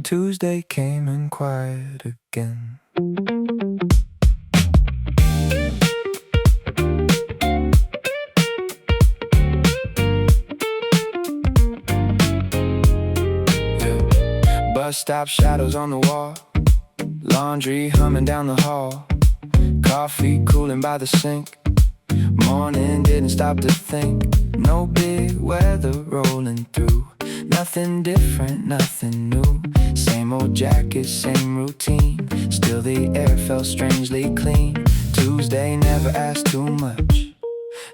Tuesday came in quiet again. Bus stop shadows on the wall, laundry humming down the hall, coffee cooling by the sink. Morning didn't stop to think, no big weather rolling through. Nothing different, nothing new, same old jacket, same routine. Still the air felt strangely clean. Tuesday never asked too much,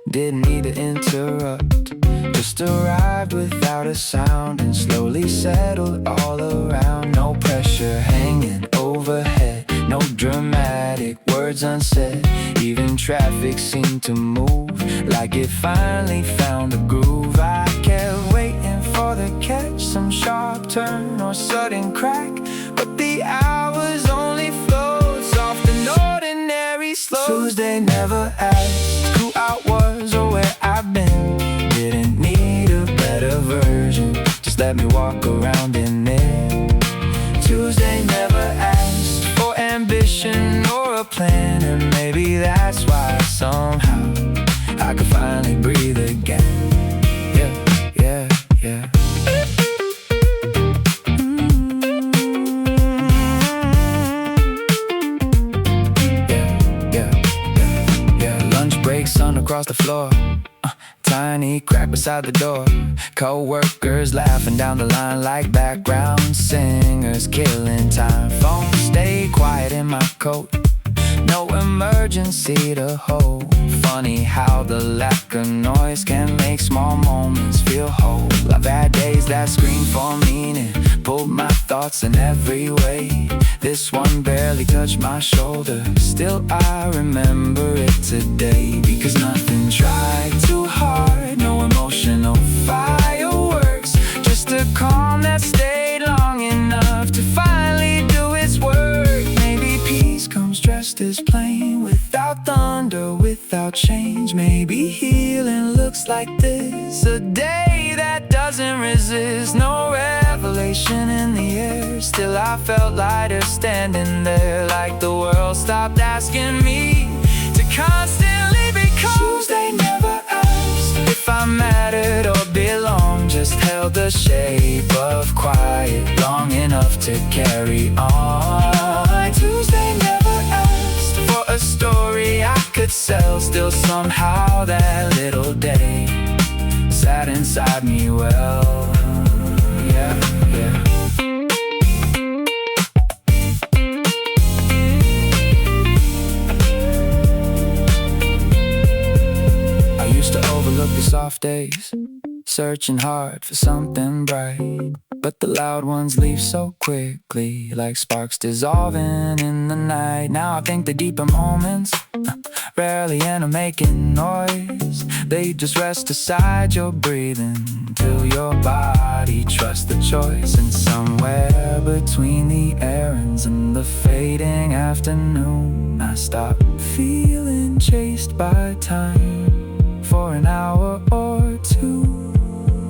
didn't need to interrupt, just arrived without a sound and slowly settled all around. No pressure hanging overhead, no dramatic words unsaid. Even traffic seemed to move like it finally found a groove. I kept waiting for the catch, some sharp turn or sudden crack, but the the hours only float soft and ordinary slow. Tuesday never asked who I was or where I've been. Didn't need a better version, just let me walk around in it. Tuesday never asked for ambition or a plan, and maybe that's why somehow I could finally breathe again. Yeah, yeah, yeah. Sun across the floor, tiny crack beside the door. Co-workers laughing down the line like background singers, killing time. Phone stay quiet in my coat, no emergency to hold. Funny how the lack of noise can make small moments feel whole. I've had days that scream for meaning, pulled my thoughts in every way. This one barely touched my shoulder, still I remember it today. Because nothing tried too hard, no emotional fireworks, just a calm that stayed long enough to finally do its work. Maybe peace comes dressed as plain, without thunder, without change. Maybe healing looks like this, a day that doesn't resist. No revelation in the air, still I felt lighter standing there, like the world stopped asking me to constantly become. Tuesday never asked if I mattered or belonged, just held the shape of quiet long enough to carry on. Tuesday never asked for a story I could sell, still somehow that little day sat inside me well. Yeah, yeah. I used to overlook the soft days, searching hard for something bright, but the loud ones leave so quickly, like sparks dissolving in the night. Now I think the deeper moments rarely end up making noise. They just rest aside your breathing till your body trusts the choice. And somewhere between the errands and the fading afternoon, I stop feeling chased by time for an hour or two.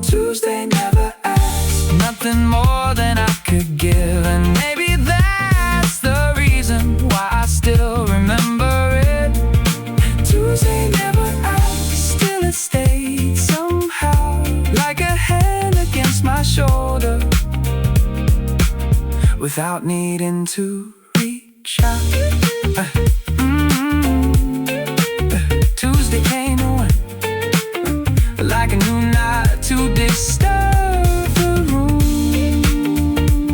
Tuesday never asked nothing more than I could give, and maybe that's the reason why I still remember it. Tuesday never asked, still it stayed somehow, like a hand against my shoulder, without needing to reach out. Tuesday came and went, like a new night to disturb the room.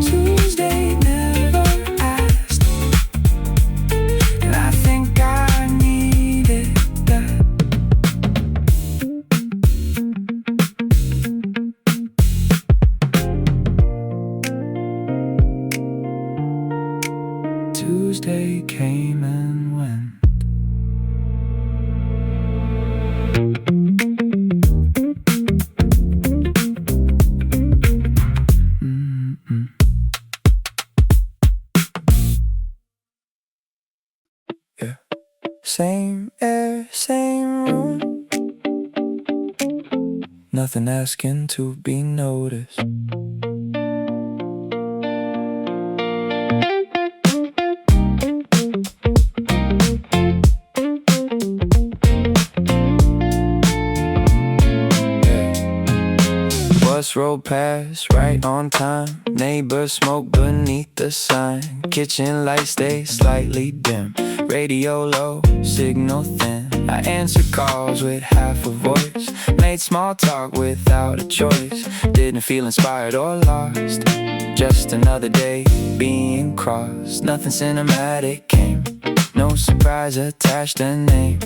Tuesday never asked, and I think I needed that. Tuesday came and went. Yeah. Same air, same room, nothing asking to be noticed. Bus rolled past right on time, neighbors smoke beneath the sign, kitchen lights stay slightly dim, radio low, signal thin. I answered calls with half a voice, made small talk without a choice. Didn't feel inspired or lost, just another day being crossed. Nothing cinematic came, no surprise attached a name.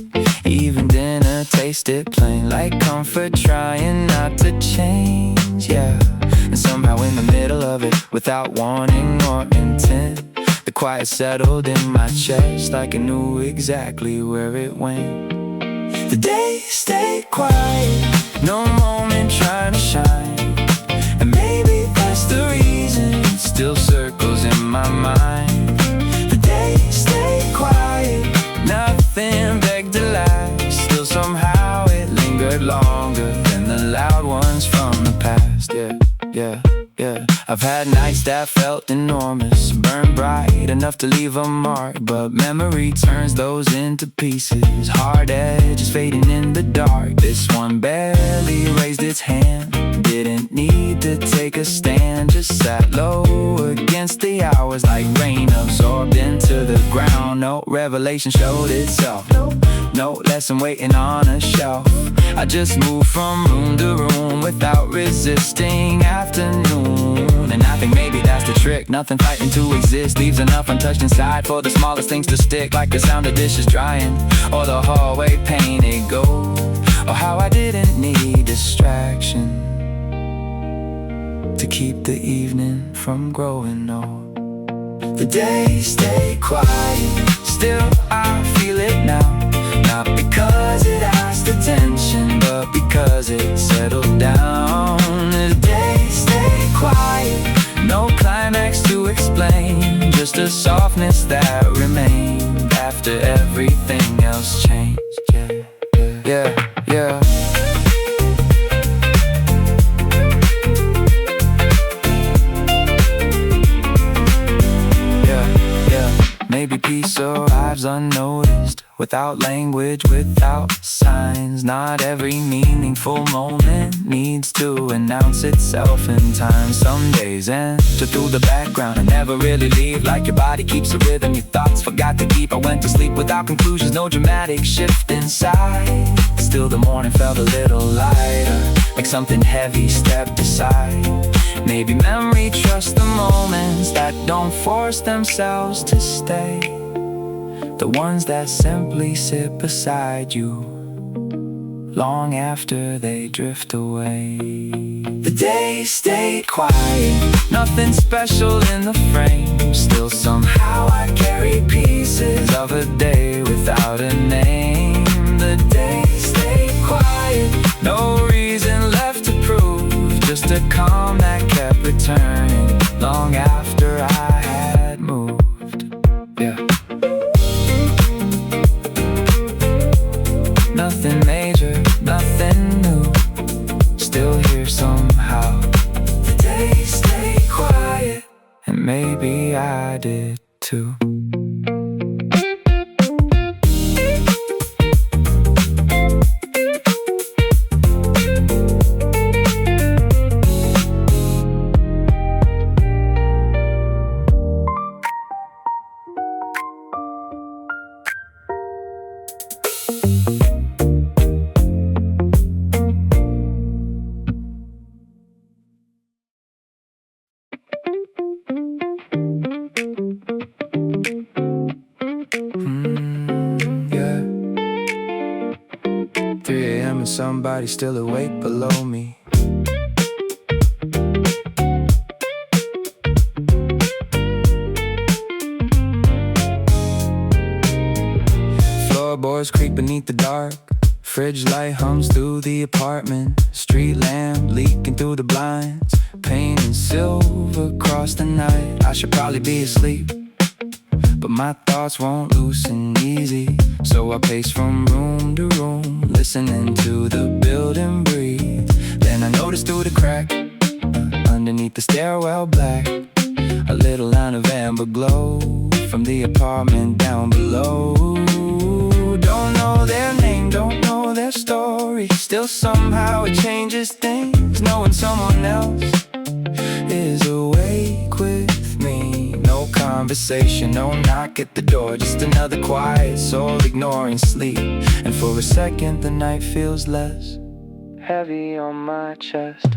Even dinner tasted plain, like comfort trying not to change, yeah. And somehow in the middle of it, without warning or intent, the quiet settled in my chest, like I knew exactly where it went. The day stayed quiet, no moment trying to shine, and maybe that's the reason it still circles in my my mind. The days stay quiet, nothing begged to last. Still somehow it lingered longer than the loud ones from the past. Yeah. I've had nights that felt enormous, burned bright enough to leave a mark, but memory turns those into pieces. Hard edges fading in the dark. This one barely raised its hand, didn't need to take a stand, just sat low against the hours like rain absorbed into the ground. No revelation showed itself, no lesson waiting on a shelf. I just moved from room to room without resisting afternoon. And I think maybe that's the trick, nothing fighting to exist, leaves enough untouched inside for the smallest things to stick, like the sound of dishes drying, or the hallway painted gold, or how I didn't need distraction to keep the evening from growing old. The days stay quiet, still I feel it now. Not because it asked attention, but because it settled down. The days stay quiet, no climax to explain, just a softness that remained after everything else changed. Yeah. Maybe peace arrives unnoticed, without language, without signs. Not every meaningful moment needs to announce itself in time. Some days enter through the background and never really leave, like your body keeps a rhythm your thoughts forgot to keep. I went to sleep without conclusions, no dramatic shift inside. Still the morning felt a little lighter, like something heavy stepped aside. Maybe memory trusts the moments that don't force themselves to stay, the ones that simply sit beside you long after they drift away. The days stayed quiet, nothing special in the frame. Still somehow I carry pieces of a day without a name. The days stayed quiet, no reason left to prove, just a calm that kept returning long after I had moved. Nothing major, nothing new, still here somehow. The days stay quiet, and maybe I did too. Somebody still awake below me. Floorboards creak beneath the dark, fridge light hums through the apartment, street lamp leaking through the blinds, painting silver across the night. I should probably be asleep, but my thoughts won't loosen easy, so I pace from room to room, listening to the building breathe. Then I notice through the crack, underneath the stairwell black, a little line of amber glow from the apartment down below. Don't know their name, don't know their story, still somehow it changes things, knowing someone else is awake with me. No conversation, no knock at the door, just another quiet soul ignoring sleep. And for a second the night feels less heavy on my chest.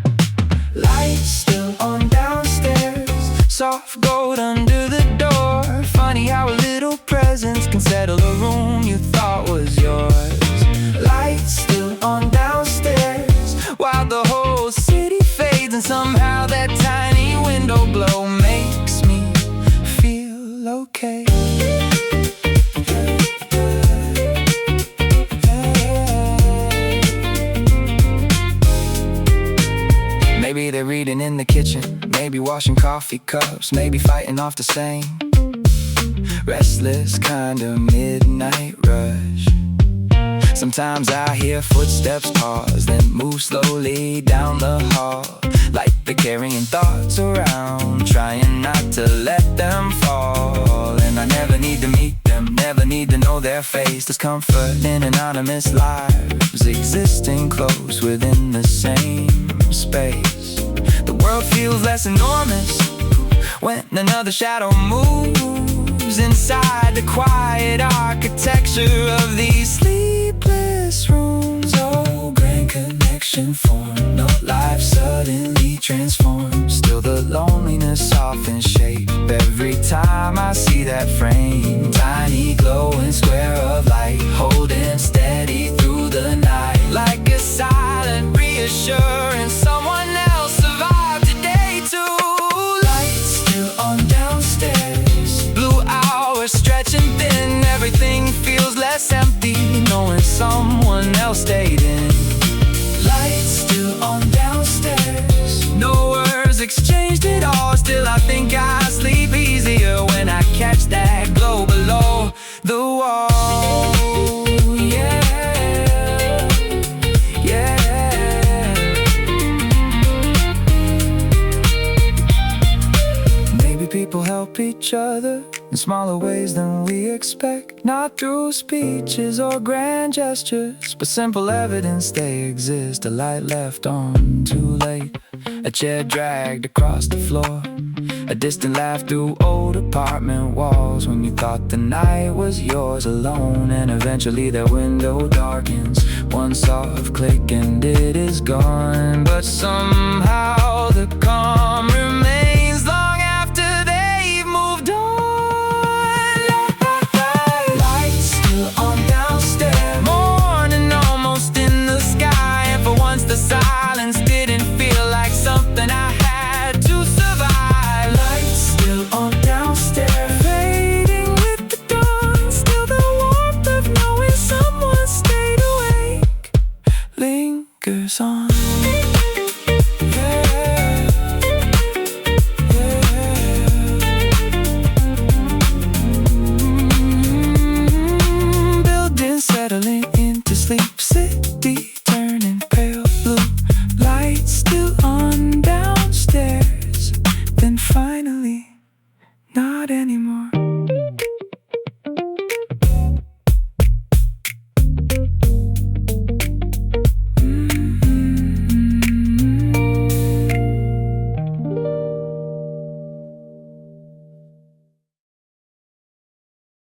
Lights still on downstairs, soft gold under the door. Funny how a little presence can settle a room you thought was yours. Lights still on downstairs, while the whole city fades, and somehow that tiny window glow makes me feel okay. Maybe they're reading in the kitchen, maybe maybe washing coffee cups, maybe fighting off the same restless kind of midnight rush. Sometimes I hear footsteps pause, then move slowly down the hall, like they're carrying thoughts around, trying not to let them fall. And I never need to meet them, never need to know their face. There's comfort in anonymous lives, existing close within the same space. The world feels less enormous when another shadow moves inside the quiet architecture of these sleepless rooms. Oh, grand connection formed, no life suddenly transformed. Still the loneliness softens shape every time I see that frame. Tiny glowing square of light, holding steady through the night, like a silent reassurance. Someone else survived today too. Lights still on downstairs, blue hours stretching thin. Everything feels less empty knowing someone else stayed in. Lights still on downstairs, no words exchanged at all. Still I think I sleep easier when I catch that glow below the wall. Yeah, yeah. Maybe people help each other in smaller ways than we expect, not through speeches or grand gestures, but simple evidence they exist. A light left on too late, a chair dragged across the floor, a distant laugh through old apartment walls when you thought the night was yours alone. And eventually their window darkens, one soft click and it is gone. But somehow the calm